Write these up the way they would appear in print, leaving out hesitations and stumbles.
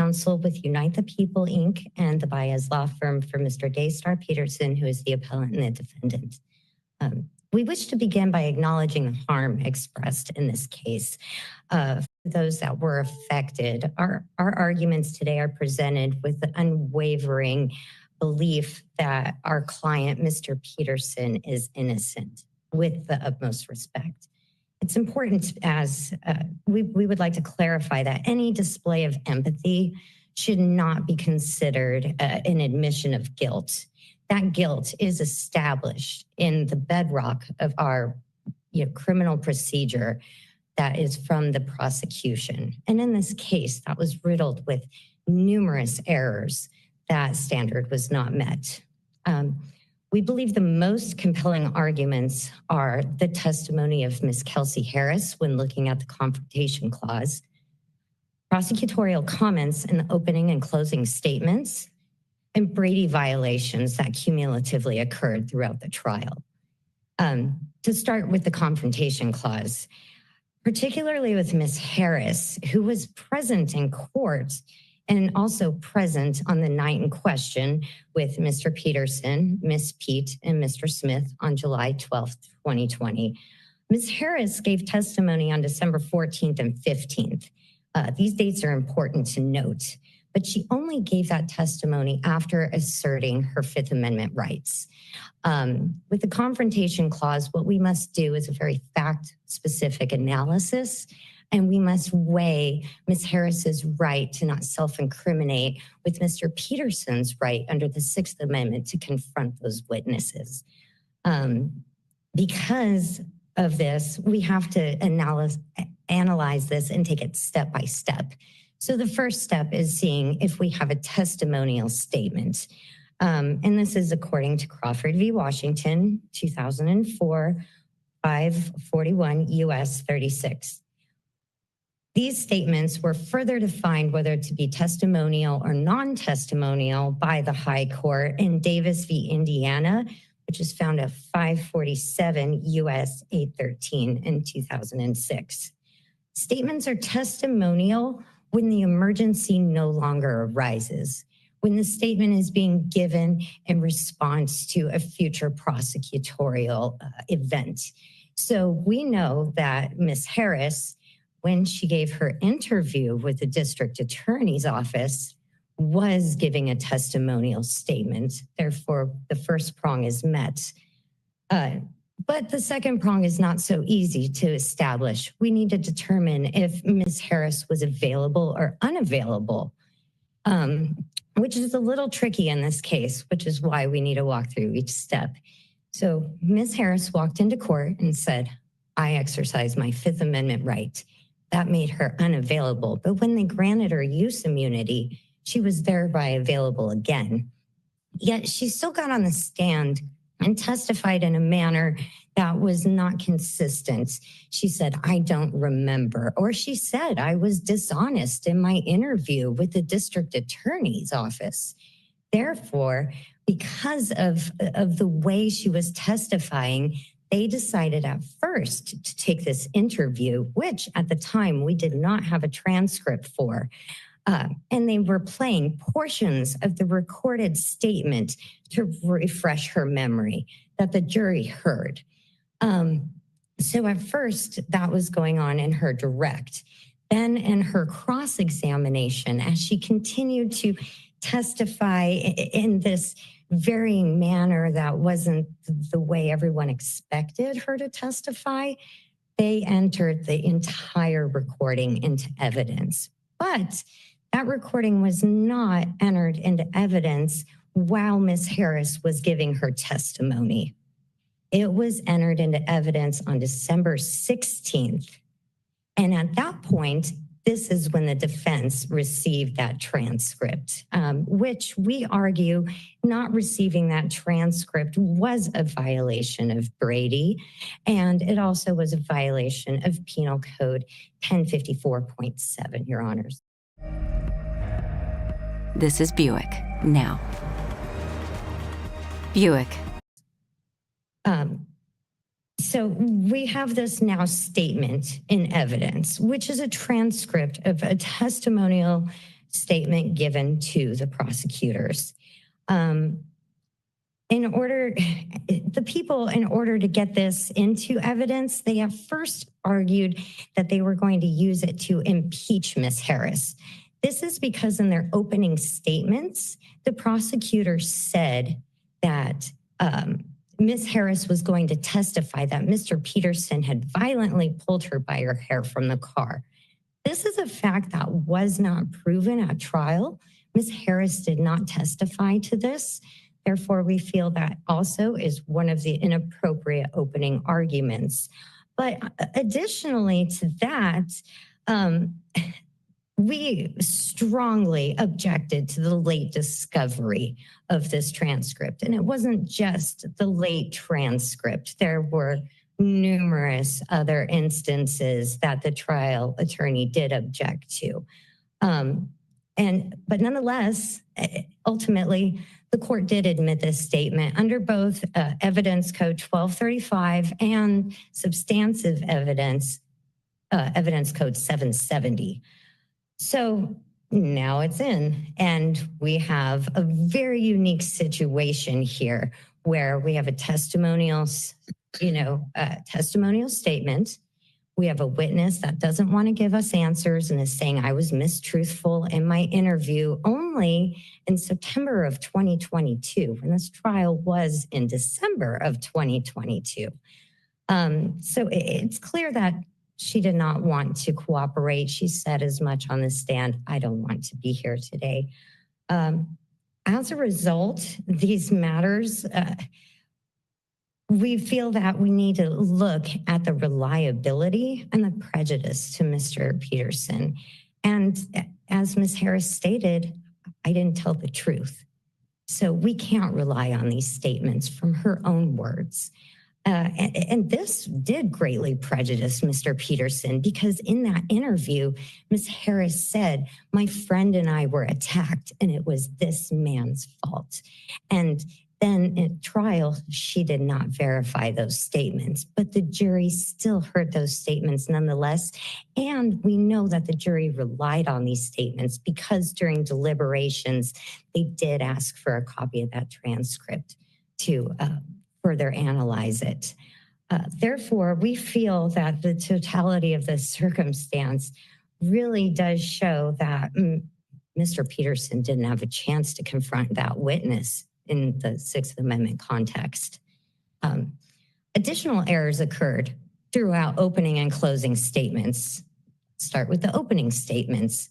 counsel with Unite the People, Inc. and the Baez Law Firm for Mr. Daystar Peterson, who is the appellant and the defendant. We wish to begin by acknowledging the harm expressed in this case. For those that were affected, our arguments today are presented with the unwavering belief that our client, Mr. Peterson, is innocent, with the utmost respect. It's important as we would like to clarify that any display of empathy should not be considered an admission of guilt. That guilt is established in the bedrock of our criminal procedure that is from the prosecution. And in this case, that was riddled with numerous errors. That standard was not met. We believe the most compelling arguments are the testimony of Ms. Kelsey Harris when looking at the confrontation clause, prosecutorial comments in the opening and closing statements, and Brady violations that cumulatively occurred throughout the trial. To start with the confrontation clause, particularly with Ms. Harris, who was present in court and also present on the night in question with Mr. Peterson, Ms. Pete, and Mr. Smith on July 12th, 2020. Ms. Harris gave testimony on December 14th and 15th. These dates are important to note, but she only gave that testimony after asserting her Fifth Amendment rights. With the confrontation clause, what we must do is a very fact-specific analysis, and we must weigh Ms. Harris's right to not self-incriminate with Mr. Peterson's right under the Sixth Amendment to confront those witnesses. Because of this, we have to analyze this and take it step by step. So the first step is seeing if we have a testimonial statement. And this is according to Crawford v. Washington, 2004, 541 U.S. 36. These statements were further defined whether to be testimonial or non-testimonial by the High Court in Davis v. Indiana, which is found at 547 U.S. 813 in 2006. Statements are testimonial when the emergency no longer arises, when the statement is being given in response to a future prosecutorial event. So we know that Ms. Harris, when she gave her interview with the district attorney's office, was giving a testimonial statement. Therefore, the first prong is met. But the second prong is not so easy to establish. We need to determine if Ms. Harris was available or unavailable, which is a little tricky in this case, which is why we need to walk through each step. So Ms. Harris walked into court and said, "I exercise my Fifth Amendment right." That made her unavailable. But when they granted her use immunity, she was thereby available again. Yet she still got on the stand and testified in a manner that was not consistent. She said, "I don't remember," or she said, "I was dishonest in my interview with the district attorney's office." Therefore, because of the way she was testifying, they decided at first to take this interview, which at the time we did not have a transcript for. And they were playing portions of the recorded statement to refresh her memory that the jury heard. So at first that was going on in her direct. Then in her cross-examination, as she continued to testify in this varying manner that wasn't the way everyone expected her to testify, they entered the entire recording into evidence. But that recording was not entered into evidence while Ms. Harris was giving her testimony. It was entered into evidence on December 16th. And at that point, this is when the defense received that transcript, which we argue not receiving that transcript was a violation of Brady, and it also was a violation of Penal Code 1054.7, Your Honors. This is Buick Now. Buick. So we have this now statement in evidence, which is a transcript of a testimonial statement given to the prosecutors. In order to get this into evidence, they have first argued that they were going to use it to impeach Ms. Harris. This is because in their opening statements, the prosecutor said that Ms. Harris was going to testify that Mr. Peterson had violently pulled her by her hair from the car. This is a fact that was not proven at trial. Ms. Harris did not testify to this. Therefore, we feel that also is one of the inappropriate opening arguments. But additionally to that, we strongly objected to the late discovery of this transcript. And it wasn't just the late transcript. There were numerous other instances that the trial attorney did object to. But nonetheless, ultimately, the court did admit this statement under both Evidence Code 1235 and Substantive Evidence Code 770. So now it's in, and we have a very unique situation here where we have a testimonial statement. We have a witness that doesn't want to give us answers and is saying I was mistruthful in my interview only in September of 2022, and this trial was in December of 2022. So it's clear that she did not want to cooperate. She said as much on the stand, I don't want to be here today. As a result, these matters, we feel that we need to look at the reliability and the prejudice to Mr. Peterson. And as Ms. Harris stated, I didn't tell the truth. So we can't rely on these statements from her own words. And this did greatly prejudice Mr. Peterson because in that interview, Ms. Harris said, my friend and I were attacked and it was this man's fault. And then at trial, she did not verify those statements, but the jury still heard those statements nonetheless. And we know that the jury relied on these statements because during deliberations, they did ask for a copy of that transcript to further analyze it. Therefore, we feel that the totality of this circumstance really does show that Mr. Peterson didn't have a chance to confront that witness in the Sixth Amendment context. Additional errors occurred throughout opening and closing statements. Start with the opening statements.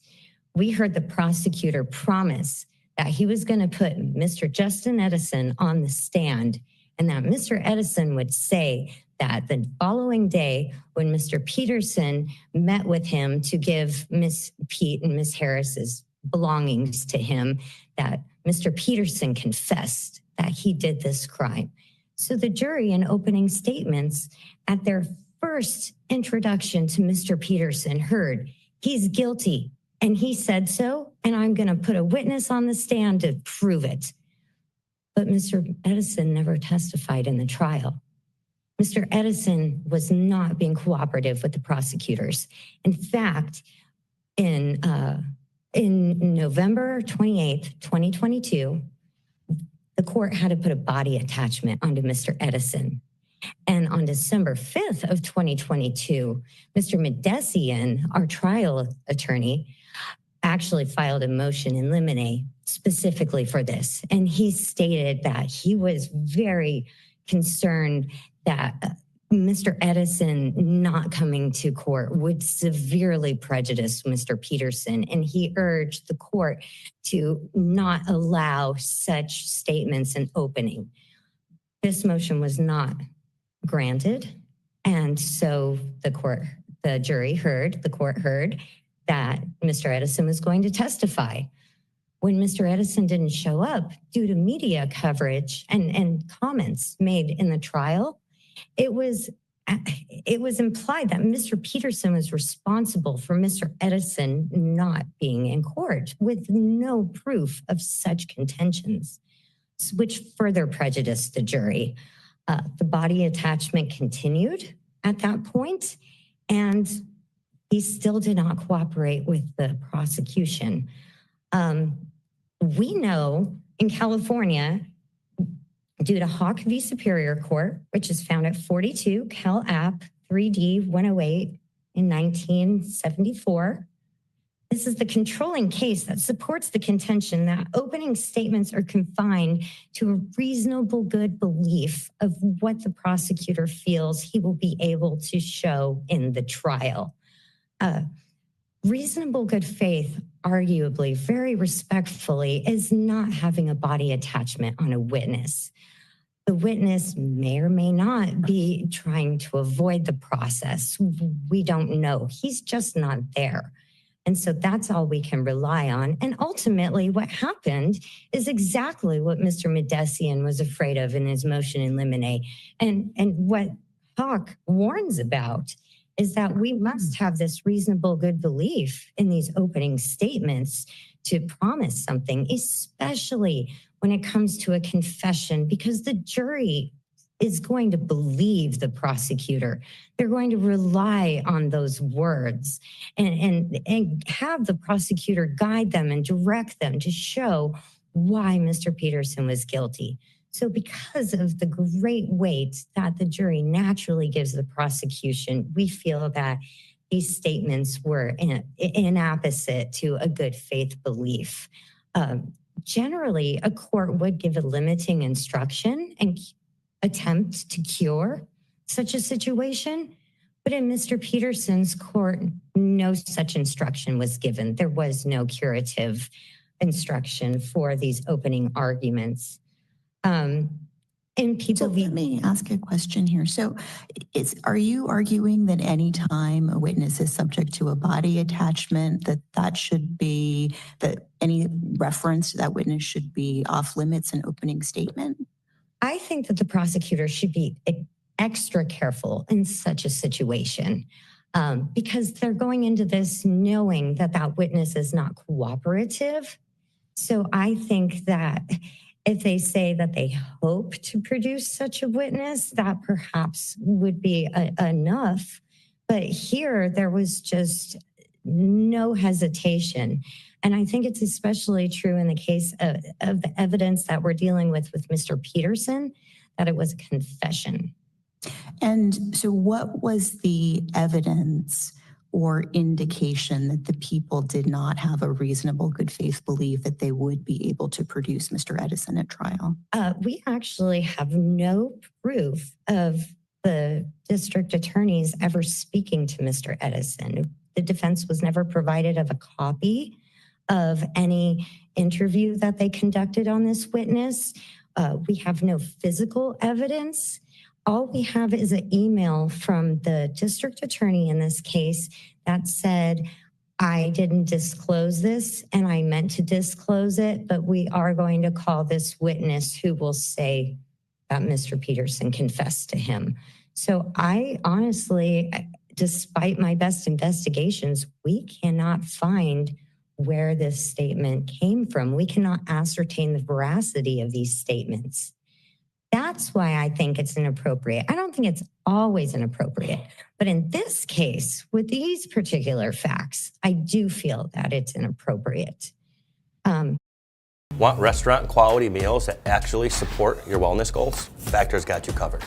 We heard the prosecutor promise that he was going to put Mr. Justin Edison on the stand and that Mr. Edison would say that the following day when Mr. Peterson met with him to give Ms. Pete and Ms. Harris's belongings to him, that Mr. Peterson confessed that he did this crime. So the jury in opening statements at their first introduction to Mr. Peterson heard, he's guilty and he said so, and I'm going to put a witness on the stand to prove it. But Mr. Edison never testified in the trial. Mr. Edison was not being cooperative with the prosecutors. In fact, in November 28th, 2022, the court had to put a body attachment onto Mr. Edison. And on December 5th of 2022, Mr. Medesian, our trial attorney, actually filed a motion in limine specifically for this. And he stated that he was very concerned that Mr. Edison not coming to court would severely prejudice Mr. Peterson. And he urged the court to not allow such statements in opening. This motion was not granted. And so the court heard that Mr. Edison was going to testify. When Mr. Edison didn't show up due to media coverage and comments made in the trial, it was implied that Mr. Peterson was responsible for Mr. Edison not being in court with no proof of such contentions, which further prejudiced the jury. The body attachment continued at that point, and he still did not cooperate with the prosecution. We know in California, due to Hawk v. Superior Court, which is found at 42 Cal App 3D 108 in 1974, this is the controlling case that supports the contention that opening statements are confined to a reasonable good belief of what the prosecutor feels he will be able to show in the trial. Reasonable good faith, arguably, very respectfully, is not having a body attachment on a witness. The witness may or may not be trying to avoid the process. We don't know. He's just not there. And so that's all we can rely on. And ultimately, what happened is exactly what Mr. Medesian was afraid of in his motion in limine. And what Hawk warns about is that we must have this reasonable good belief in these opening statements to promise something, especially when it comes to a confession, because the jury is going to believe the prosecutor. They're going to rely on those words and have the prosecutor guide them and direct them to show why Mr. Peterson was guilty. So because of the great weight that the jury naturally gives the prosecution, we feel that these statements were inapposite to a good faith belief. Generally, a court would give a limiting instruction and attempt to cure such a situation. But in Mr. Peterson's court, no such instruction was given. There was no curative instruction for these opening arguments. Let me ask a question here. So are you arguing that any time a witness is subject to a body attachment, that should be, that any reference to that witness should be off limits in opening statement? I think that the prosecutor should be extra careful in such a situation because they're going into this knowing that that witness is not cooperative. So I think that if they say that they hope to produce such a witness, that perhaps would be enough. But here, there was just no hesitation. And I think it's especially true in the case of the evidence that we're dealing with Mr. Peterson, that it was a confession. And so what was the evidence or indication that the people did not have a reasonable good faith belief that they would be able to produce Mr. Edison at trial? We actually have no proof of the district attorneys ever speaking to Mr. Edison. The defense was never provided of a copy of any interview that they conducted on this witness. We have no physical evidence. All we have is an email from the district attorney in this case that said, I didn't disclose this and I meant to disclose it, but we are going to call this witness who will say that Mr. Peterson confessed to him. So I honestly, despite my best investigations, we cannot find where this statement came from. We cannot ascertain the veracity of these statements. That's why I think it's inappropriate. I don't think it's always inappropriate. But in this case, with these particular facts, I do feel that it's inappropriate. Want restaurant quality meals that actually support your wellness goals? Factor's got you covered.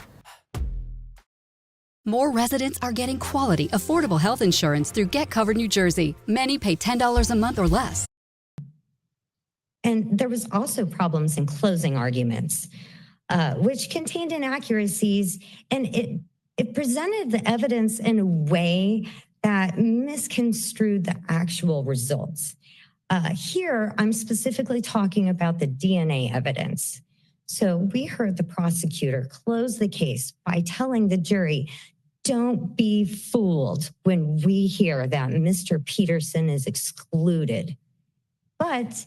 More residents are getting quality, affordable health insurance through Get Covered New Jersey. Many pay $10 a month or less. And there was also problems in closing arguments, which contained inaccuracies, and it presented the evidence in a way that misconstrued the actual results. Here, I'm specifically talking about the DNA evidence. So we heard the prosecutor close the case by telling the jury, don't be fooled when we hear that Mr. Peterson is excluded. But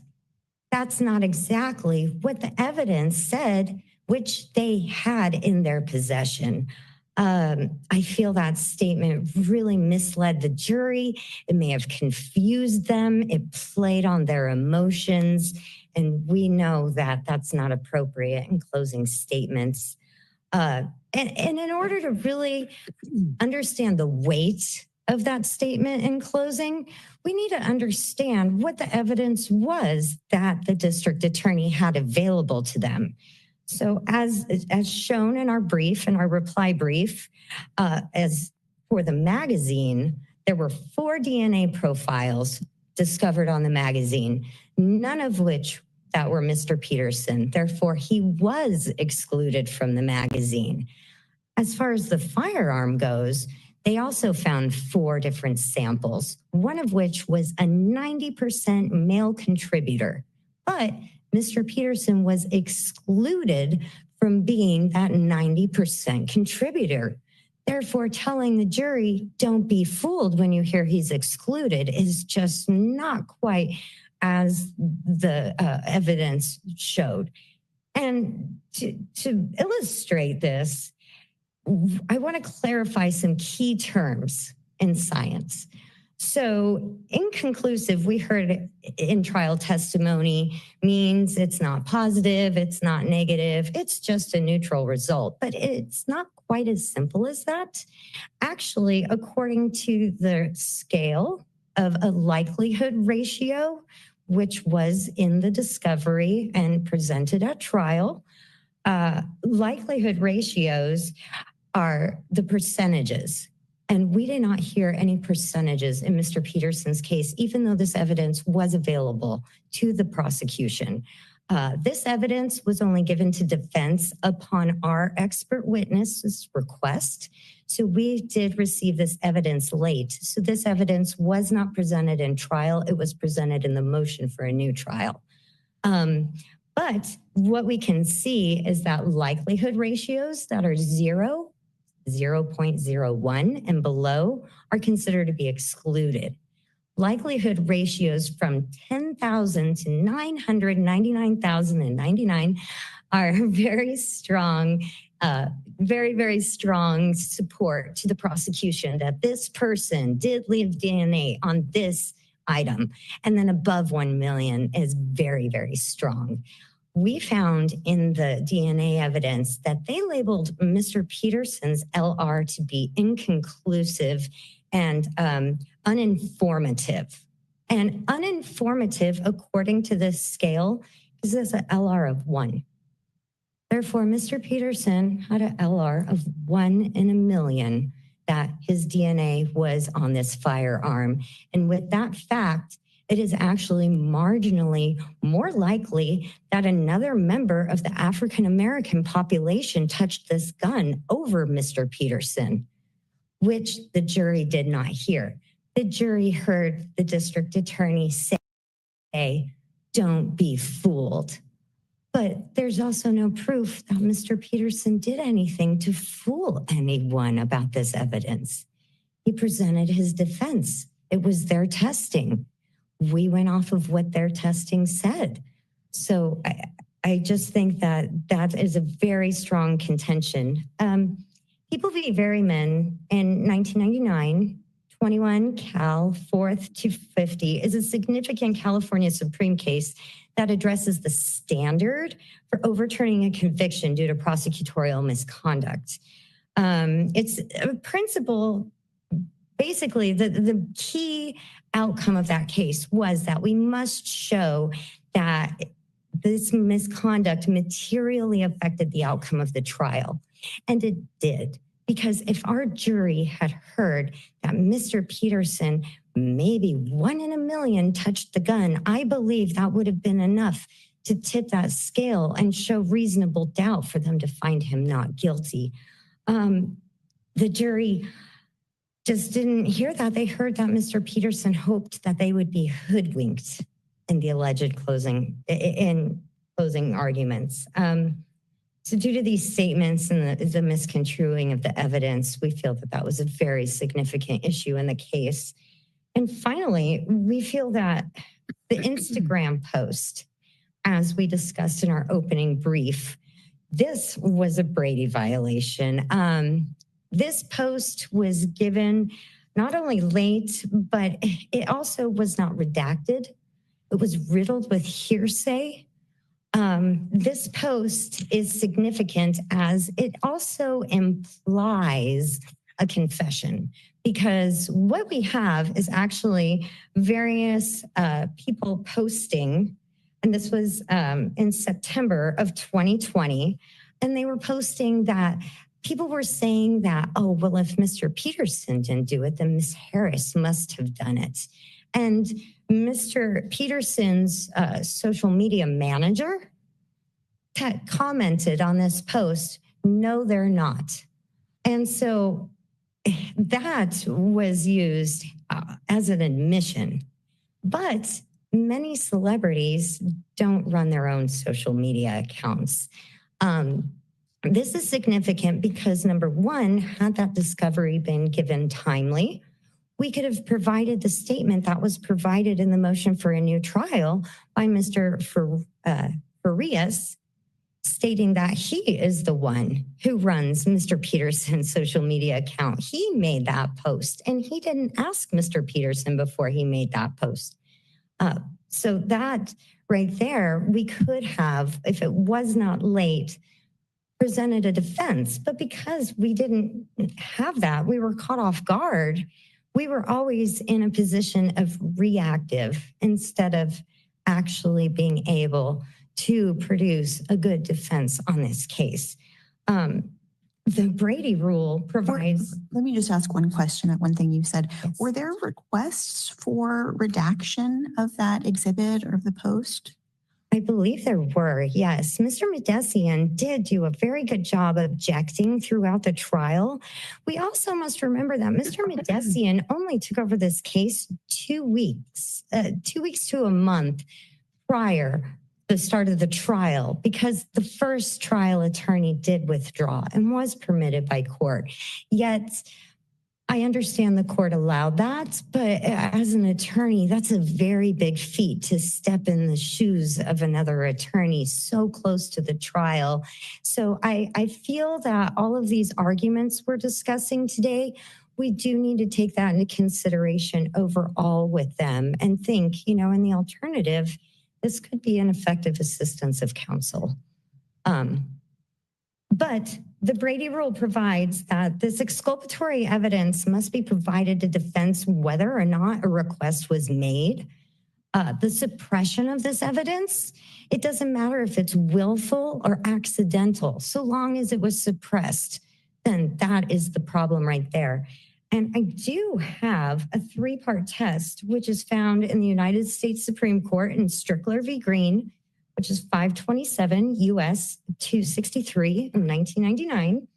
that's not exactly what the evidence said, which they had in their possession. I feel that statement really misled the jury. It may have confused them. It played on their emotions. And we know that that's not appropriate in closing statements. And in order to really understand the weight of that statement in closing, we need to understand what the evidence was that the district attorney had available to them. So as shown in our brief, in our reply brief, as for the magazine, there were 4 DNA profiles discovered on the magazine, none of which that were Mr. Peterson. Therefore, he was excluded from the magazine. As far as the firearm goes, they also found 4 different samples, one of which was a 90% male contributor. But Mr. Peterson was excluded from being that 90% contributor. Therefore, telling the jury, don't be fooled when you hear he's excluded, is just not quite as the evidence showed. And to illustrate this, I want to clarify some key terms in science. So inconclusive, we heard in trial testimony, means it's not positive, it's not negative, it's just a neutral result. But it's not quite as simple as that. Actually, according to the scale of a likelihood ratio, which was in the discovery and presented at trial, likelihood ratios are the percentages. And we did not hear any percentages in Mr. Peterson's case, even though this evidence was available to the prosecution. This evidence was only given to defense upon our expert witness's request. So we did receive this evidence late. So this evidence was not presented in trial. It was presented in the motion for a new trial. But what we can see is that likelihood ratios that are 0, 0.01 and below are considered to be excluded. Likelihood ratios from 10,000 to 999,099 are very strong, very strong support to the prosecution that this person did leave DNA on this item. And then above 1 million is very strong. We found in the DNA evidence that they labeled Mr. Peterson's LR to be inconclusive and uninformative. And uninformative, according to this scale, is this an LR of 1. Therefore, Mr. Peterson had an LR of 1 in a million that his DNA was on this firearm. And with that fact, it is actually marginally more likely that another member of the African-American population touched this gun over Mr. Peterson, which the jury did not hear. The jury heard the district attorney say, don't be fooled. But there's also no proof that Mr. Peterson did anything to fool anyone about this evidence. He presented his defense. It was their testing. We went off of what their testing said. So I just think that that is a very strong contention. People v. Berryman in 1999, 21 Cal 4th to 50 is a significant California Supreme case that addresses the standard for overturning a conviction due to prosecutorial misconduct. It's a principle. Basically, the key outcome of that case was that we must show that this misconduct materially affected the outcome of the trial. And it did, because if our jury had heard that Mr. Peterson, maybe 1 in a million, touched the gun, I believe that would have been enough to tip that scale and show reasonable doubt for them to find him not guilty. The jury just didn't hear that. They heard that Mr. Peterson hoped that they would be hoodwinked in the alleged closing arguments. So due to these statements and the misconstruing of the evidence, we feel that that was a very significant issue in the case. And finally, we feel that the Instagram post, as we discussed in our opening brief, this was a Brady violation. This post was given not only late, but it also was not redacted. It was riddled with hearsay. This post is significant as it also implies a confession. because what we have is actually various people posting, and this was in September of 2020, and they were posting that people were saying that, oh, well, if Mr. Peterson didn't do it, then Ms. Harris must have done it. And Mr. Peterson's social media manager commented on this post, no, they're not. And so that was used as an admission. But many celebrities don't run their own social media accounts. This is significant because, number one, had that discovery been given timely, we could have provided the statement that was provided in the motion for a new trial by Mr. Farias, stating that he is the one who runs Mr. Peterson's social media account. He made that post, and he didn't ask Mr. Peterson before he made that post. So that right there, we could have, if it was not late, presented a defense. But because we didn't have that, we were caught off guard. We were always in a position of reactive instead of actually being able to produce a good defense on this case. The Brady rule provides... Let me just ask one question at one thing you said. Yes. Were there requests for redaction of that exhibit or of the post? I believe there were, yes. Mr. Medesian did do a very good job objecting throughout the trial. We also must remember that Mr. Medesian only took over this case 2 weeks to a month prior the start of the trial, because the first trial attorney did withdraw and was permitted by court. Yet, I understand the court allowed that, but as an attorney, that's a very big feat to step in the shoes of another attorney so close to the trial. So I feel that all of these arguments we're discussing today, we do need to take that into consideration overall with them and think, in the alternative, this could be an effective assistance of counsel. But the Brady rule provides that this exculpatory evidence must be provided to defense whether or not a request was made. The suppression of this evidence, it doesn't matter if it's willful or accidental, so long as it was suppressed, then that is the problem right there. And I do have a 3-part test, which is found in the United States Supreme Court in Strickler v. Green, which is 527 U.S. 263 in 1999.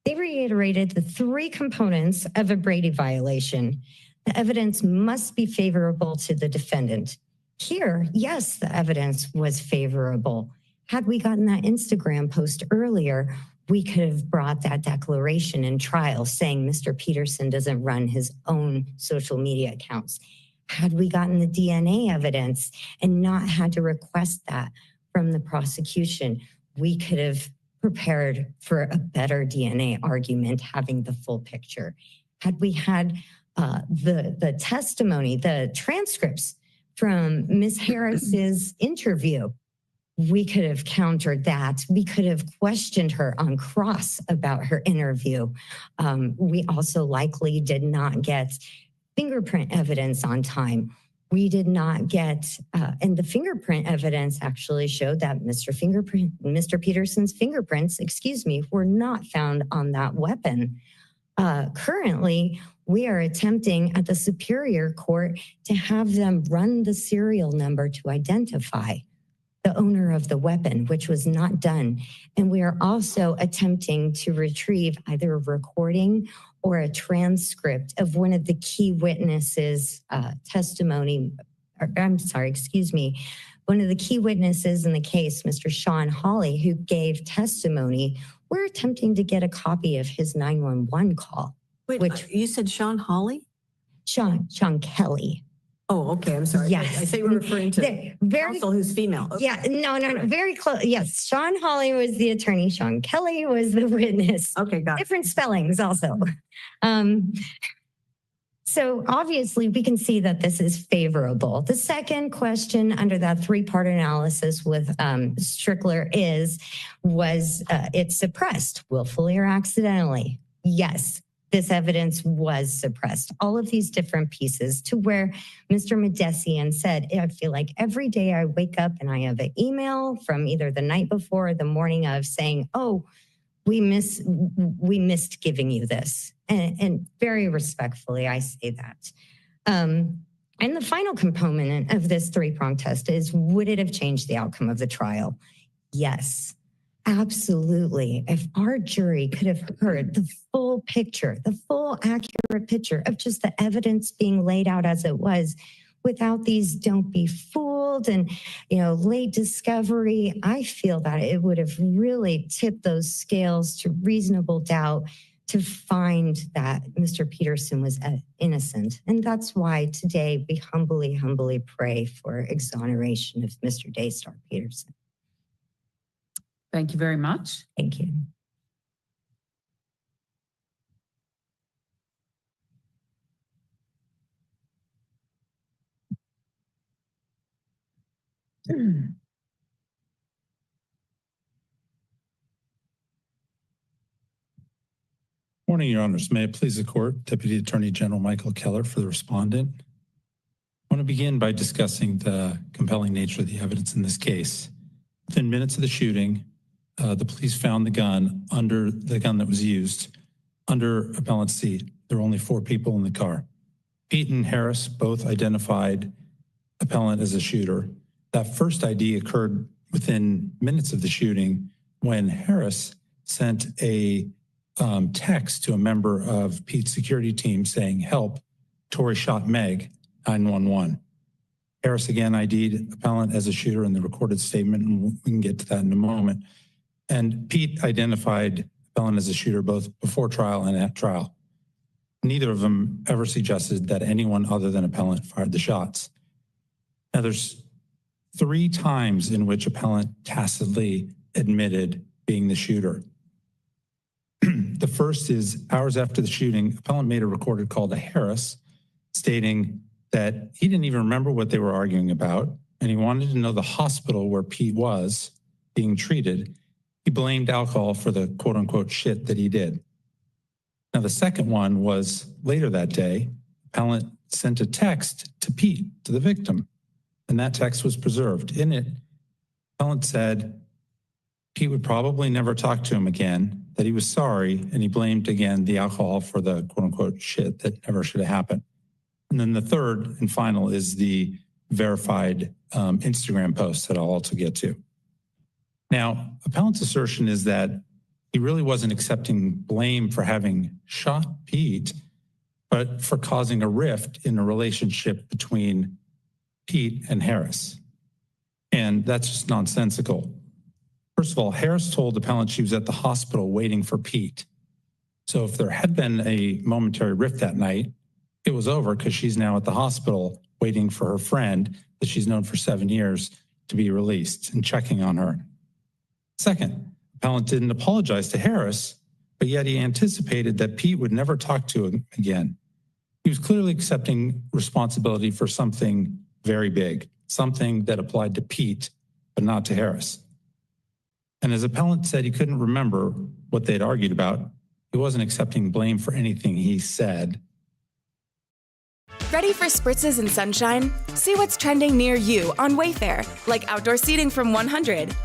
They reiterated the 3 components of a Brady violation. The evidence must be favorable to the defendant. Here, yes, the evidence was favorable. Had we gotten that Instagram post earlier, we could have brought that declaration in trial saying Mr. Peterson doesn't run his own social media accounts. Had we gotten the DNA evidence and not had to request that from the prosecution, we could have prepared for a better DNA argument, having the full picture. Had we had the testimony, the transcripts from Ms. Harris's interview, we could have countered that. We could have questioned her on cross about her interview. We also likely did not get fingerprint evidence on time. We did not get, and the fingerprint evidence actually showed that Mr. Peterson's fingerprints, were not found on that weapon. Currently, we are attempting at the Superior Court to have them run the serial number to identify the owner of the weapon, which was not done. And we are also attempting to retrieve either a recording or a transcript of one of the key witnesses' testimony. One of the key witnesses in the case, Mr. Sean Hawley, who gave testimony. We're attempting to get a copy of his 911 call. Wait, which you said Sean Hawley? Sean Kelly. Oh, okay. I'm sorry. Yes. I thought you were referring to counsel who's female. Okay. Yeah, no, very close. Yes, Sean Hawley was the attorney. Sean Kelly was the witness. Okay, got it. Different spellings also. So obviously we can see that this is favorable. The second question under that 3-part analysis with Strickler was it suppressed willfully or accidentally? Yes. this evidence was suppressed. All of these different pieces to where Mr. Medesian said, I feel like every day I wake up and I have an email from either the night before or the morning of saying, oh, we missed giving you this. And very respectfully, I say that. And the final component of this three-pronged test is, would it have changed the outcome of the trial? Yes. Absolutely. If our jury could have heard the full picture, the full accurate picture of just the evidence being laid out as it was, without these don't be fooled and, late discovery, I feel that it would have really tipped those scales to reasonable doubt to find that Mr. Peterson was innocent. And that's why today we humbly, humbly pray for exoneration of Mr. Daystar Peterson. Thank you very much. Thank you. Morning, Your Honors. May it please the Court, Deputy Attorney General Michael Keller for the respondent. I want to begin by discussing the compelling nature of the evidence in this case. Within minutes of the shooting, the police found the gun that was used under appellant's seat. There were only 4 people in the car. Pete and Harris both identified appellant as a shooter. That first ID occurred within minutes of the shooting when Harris sent a text to a member of Pete's security team saying, "Help, Tory shot Meg, 911. Harris again ID'd appellant as a shooter in the recorded statement, and we can get to that in a moment. And Pete identified appellant as a shooter both before trial and at trial. Neither of them ever suggested that anyone other than appellant fired the shots. Now, there's 3 times in which appellant tacitly admitted being the shooter. The first is hours after the shooting, appellant made a recorded call to Harris stating that he didn't even remember what they were arguing about, and he wanted to know the hospital where Pete was being treated. He blamed alcohol for the quote unquote shit that he did. Now, the second one was later that day, appellant sent a text to Pete, to the victim, and that text was preserved. In it, appellant said Pete would probably never talk to him again, that he was sorry, and he blamed again the alcohol for the quote unquote shit that never should have happened. And then the third and final is the verified Instagram post that I'll also get to. Now, appellant's assertion is that he really wasn't accepting blame for having shot Pete, but for causing a rift in the relationship between Pete and Harris. And that's just nonsensical. First of all, Harris told the appellant she was at the hospital waiting for Pete. So if there had been a momentary rift that night, it was over because she's now at the hospital waiting for her friend that she's known for 7 years to be released and checking on her. Second, appellant didn't apologize to Harris, but yet he anticipated that Pete would never talk to him again. He was clearly accepting responsibility for something very big, something that applied to Pete, but not to Harris. And as appellant said he couldn't remember what they'd argued about, he wasn't accepting blame for anything he said. Ready for spritzes and sunshine? See what's trending near you on Wayfair, like outdoor seating from 100.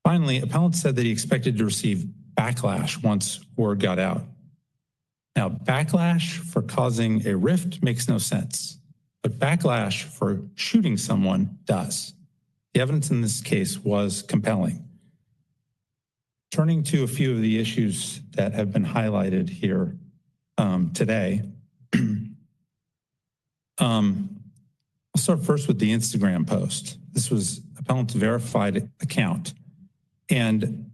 Finally, appellant said that he expected to receive backlash once word got out. Now, backlash for causing a rift makes no sense, but backlash for shooting someone does. The evidence in this case was compelling. Turning to a few of the issues that have been highlighted here today, I'll start first with the Instagram post. This was appellant's verified account. And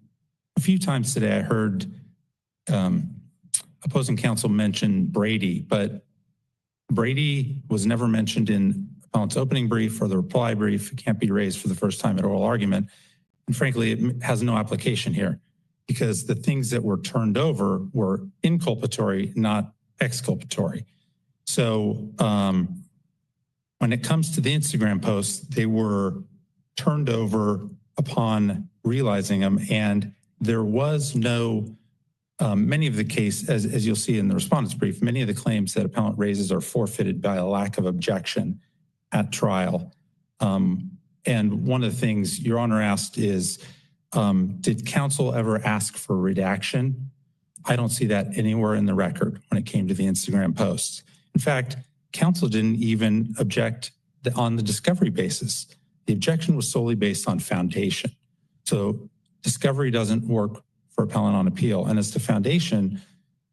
a few times today I heard opposing counsel mention Brady, but Brady was never mentioned in appellant's opening brief or the reply brief. It can't be raised for the first time at oral argument. And frankly, it has no application here because the things that were turned over were inculpatory, not exculpatory. So when it comes to the Instagram posts, they were turned over upon realizing them, and there was no Many of the case, as you'll see in the respondent's brief, many of the claims that appellant raises are forfeited by a lack of objection at trial. And one of the things Your Honor asked is, did counsel ever ask for redaction? I don't see that anywhere in the record when it came to the Instagram posts. In fact, counsel didn't even object on the discovery basis. The objection was solely based on foundation. So discovery doesn't work for appellant on appeal. And as to foundation,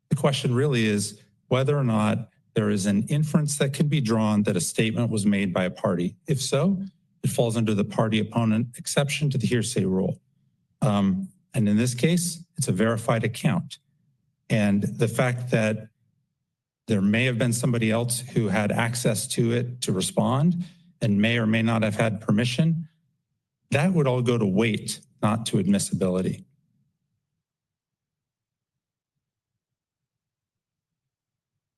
the question really is whether or not there is an inference that can be drawn that a statement was made by a party. If so, it falls under the party opponent exception to the hearsay rule. And in this case, it's a verified account. And the fact that there may have been somebody else who had access to it to respond and may or may not have had permission, that would all go to weight, not to admissibility.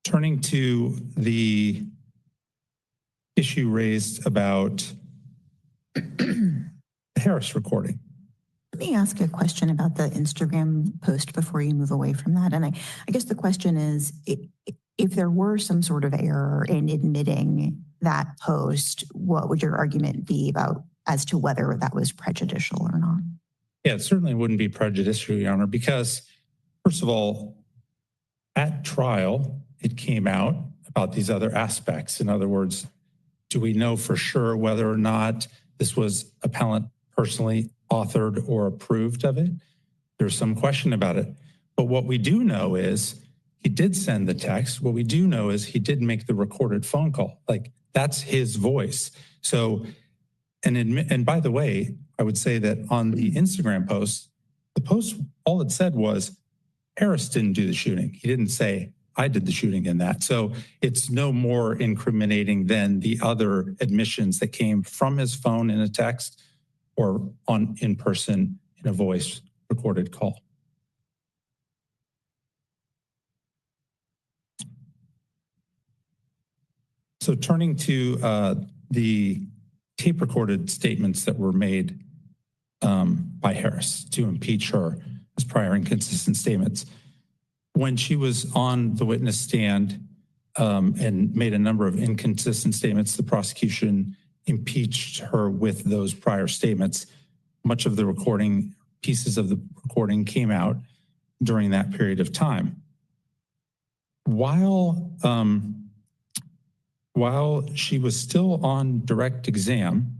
Turning to the issue raised about the Harris recording. Let me ask a question about the Instagram post before you move away from that. And I guess the question is, if there were some sort of error in admitting that post, what would your argument be about as to whether that was prejudicial or not? Yeah, it certainly wouldn't be prejudicial, Your Honor, because first of all, at trial, it came out about these other aspects. In other words, do we know for sure whether or not this was appellant personally authored or approved of it? There's some question about it. But what we do know is he did send the text. What we do know is he did make the recorded phone call. Like, that's his voice. So, and by the way, I would say that on the Instagram post, the post, all it said was, Harris didn't do the shooting. He didn't say, I did the shooting in that. So it's no more incriminating than the other admissions that came from his phone in a text or in person in a voice recorded call. So turning to the tape recorded statements that were made by Harris to impeach her as prior inconsistent statements. When she was on the witness stand and made a number of inconsistent statements, the prosecution impeached her with those prior statements. Much of the recording, pieces of the recording came out during that period of time. While she was still on direct exam,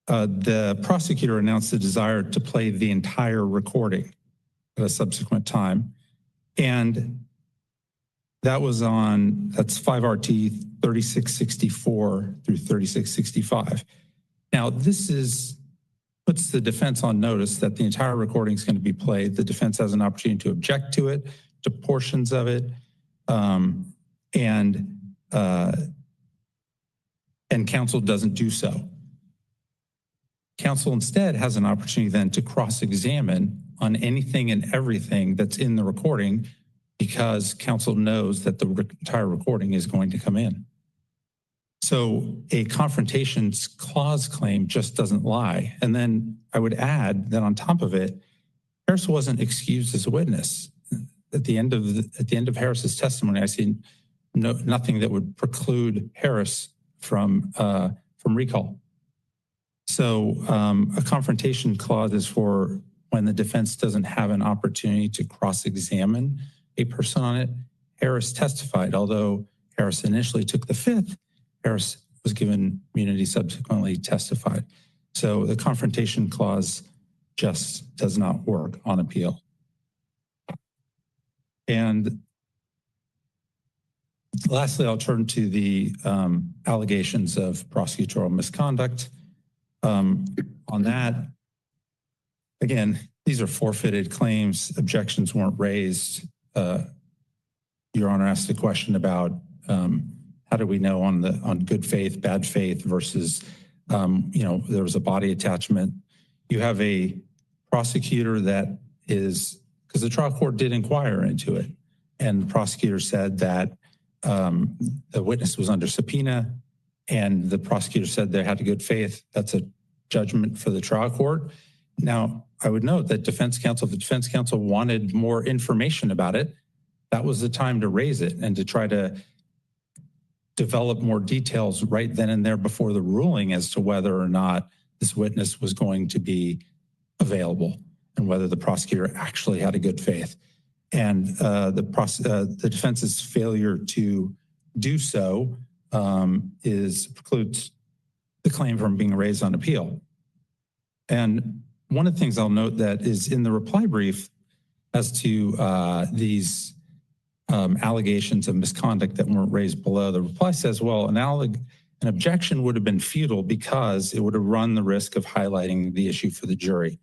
the prosecutor announced the desire to play the entire recording at a subsequent time. And that was that's 5RT 3664 through 3665. Now, this puts the defense on notice that the entire recording is going to be played. The defense has an opportunity to object to it, to portions of it, and counsel doesn't do so. Counsel instead has an opportunity then to cross-examine on anything and everything that's in the recording because counsel knows that the entire recording is going to come in. So a confrontation clause claim just doesn't lie. And then I would add that on top of it, Harris wasn't excused as a witness. At the end of Harris's testimony, I see nothing that would preclude Harris from recall. So a confrontation clause is for when the defense doesn't have an opportunity to cross-examine a person on it. Harris testified, although Harris initially took the fifth, Harris was given immunity, subsequently testified. So the confrontation clause just does not work on appeal. And lastly, I'll turn to the allegations of prosecutorial misconduct. On that, again, these are forfeited claims. Objections weren't raised. Your Honor asked a question about how do we know on good faith, bad faith versus, there was a body attachment. You have a prosecutor that is, because the trial court did inquire into it, and the prosecutor said that the witness was under subpoena, and the prosecutor said they had a good faith. That's a judgment for the trial court. Now, I would note that if the defense counsel wanted more information about it, that was the time to raise it and to try to develop more details right then and there before the ruling as to whether or not this witness was going to be available and whether the prosecutor actually had a good faith. And the defense's failure to do so precludes the claim from being raised on appeal. And one of the things I'll note that is in the reply brief as to these allegations of misconduct that weren't raised below, the reply says, well, an objection would have been futile because it would have run the risk of highlighting the issue for the jury.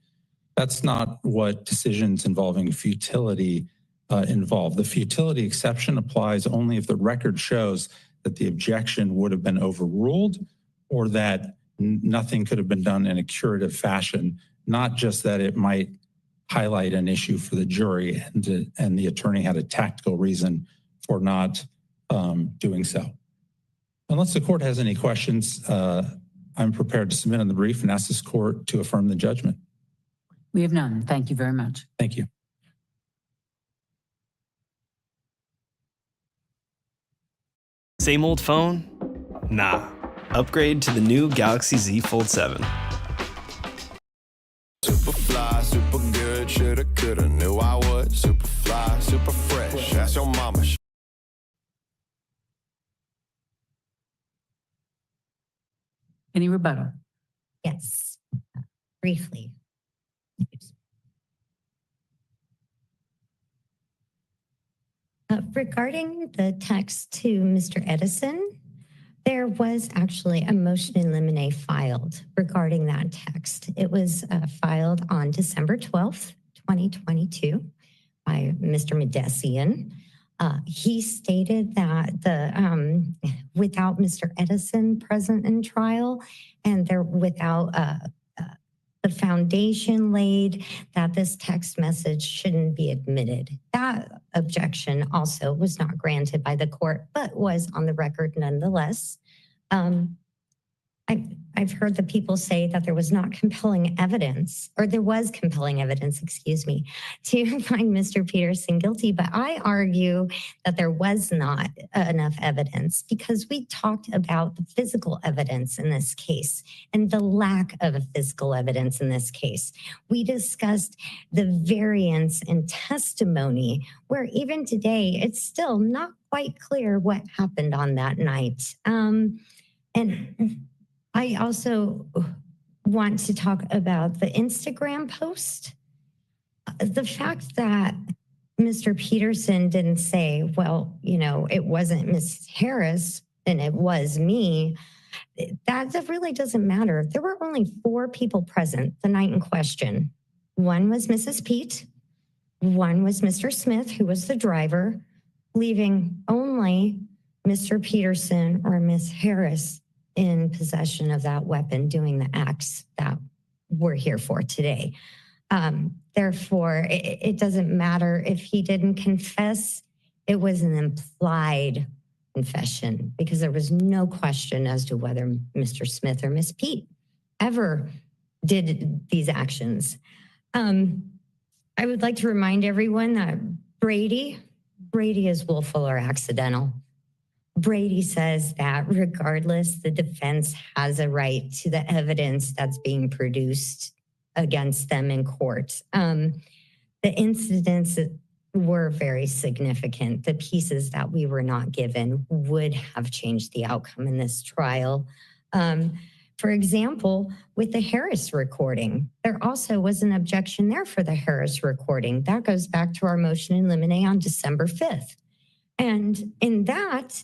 That's not what decisions involving futility involve. The futility exception applies only if the record shows that the objection would have been overruled or that nothing could have been done in a curative fashion, not just that it might highlight an issue for the jury and the attorney had a tactical reason for not doing so. Unless the court has any questions, I'm prepared to submit on the brief and ask this court to affirm the judgment. We have none. Thank you very much. Thank you. Same old phone? Nah. Upgrade to the new Galaxy Z Fold 7. Super fly, super good, shoulda, coulda, knew I would. Super fly, super fresh, that's your mama. Any rebuttal? Yes, briefly. Regarding the text to Mr. Edison, there was actually a motion in limine filed regarding that text. It was filed on December 12th, 2022 by Mr. Medesian. He stated that without Mr. Edison present in trial and without the foundation laid, that this text message shouldn't be admitted. That objection also was not granted by the court, but was on the record nonetheless. I've heard the people say that there was not compelling evidence, or there was compelling evidence, excuse me, to find Mr. Peterson guilty, but I argue that there was not enough evidence because we talked about the physical evidence in this case and the lack of physical evidence in this case. We discussed the variance in testimony where even today, it's still not quite clear what happened on that night. And I also want to talk about the Instagram post. The fact that Mr. Peterson didn't say, well, you know, it wasn't Miss Harris and it was me, that really doesn't matter. There were only 4 people present the night in question. One was Mrs. Pete, one was Mr. Smith, who was the driver, leaving only Mr. Peterson or Miss Harris in possession of that weapon doing the acts that we're here for today. Therefore, it doesn't matter if he didn't confess. It was an implied confession because there was no question as to whether Mr. Smith or Miss Pete ever did these actions. I would like to remind everyone that Brady is willful or accidental. Brady says that regardless, the defense has a right to the evidence that's being produced against them in court. The incidents were very significant. The pieces that we were not given would have changed the outcome in this trial. For example, with the Harris recording, there also was an objection there for the Harris recording. That goes back to our motion in limine on December 5th. And in that,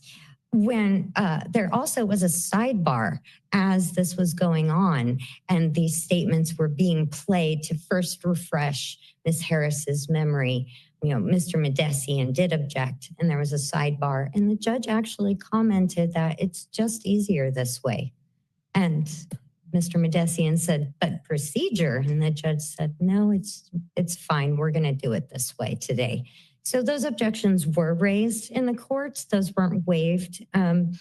when there also was a sidebar as this was going on and these statements were being played to first refresh Ms. Harris's memory, you know, Mr. Medesian did object and there was a sidebar and the judge actually commented that it's just easier this way. And Mr. Medesian said, but procedure, and the judge said, no, it's fine. We're going to do it this way today. So those objections were raised in the courts. Those weren't waived. And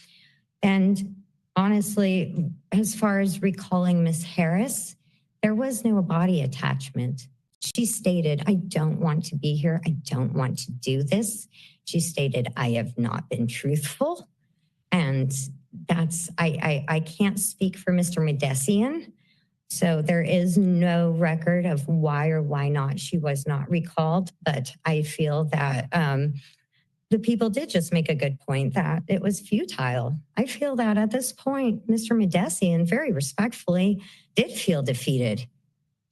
honestly, as far as recalling Ms. Harris, There was no body attachment. She stated, I don't want to be here. I don't want to do this. She stated, I have not been truthful. And I can't speak for Mr. Medesian. So there is no record of why or why not she was not recalled. But I feel that the people did just make a good point that it was futile. I feel that at this point, Mr. Medesian very respectfully did feel defeated.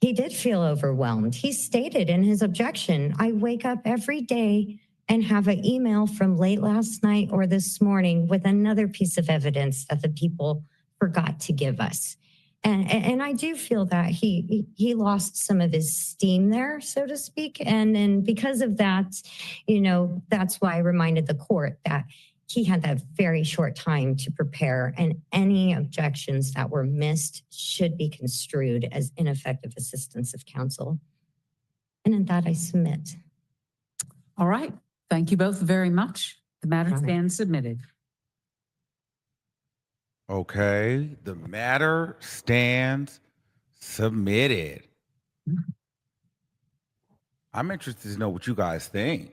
He did feel overwhelmed. He stated in his objection, I wake up every day and have an email from late last night or this morning with another piece of evidence that the people forgot to give us. And I do feel that he lost some of his steam there, so to speak. And then because of that, that's why I reminded the court that he had that very short time to prepare, and any objections that were missed should be construed as ineffective assistance of counsel. And in that, I submit. All right. Thank you both very much. The matter stands submitted. Okay, the matter stands submitted. I'm interested to know what you guys think.